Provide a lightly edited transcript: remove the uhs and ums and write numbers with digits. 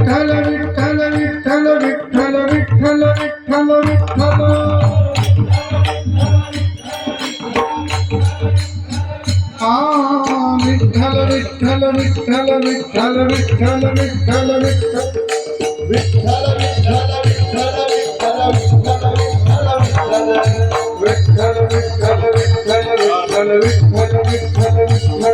Vitthal Vitthal Vitthal Vitthal Vitthal Vitthal Vitthal Vitthal Vitthal Vitthal Vitthal Vitthal Vitthal Vitthal Vitthal